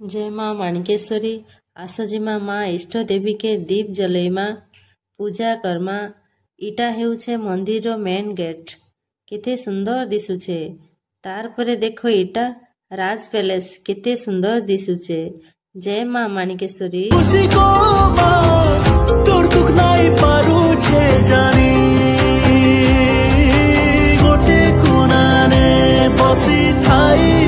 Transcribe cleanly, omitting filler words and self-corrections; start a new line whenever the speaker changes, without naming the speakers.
जय माँ माणिकेश्वरी। आसजिमा माँ इष्ट देवी के दीप जलैमा पूजा करमा। इटा हेउछे मंदिर मेन गेट। केते सुंदर दिशुछे। तार परे देखो इटा राज पैलेस केते सुंदर दिशुछे। जय माँ माणिकेश्वरी।
खुशी को माँ तोर दुख नाई पारू छे जानी गोटे कोनाने बसी थाई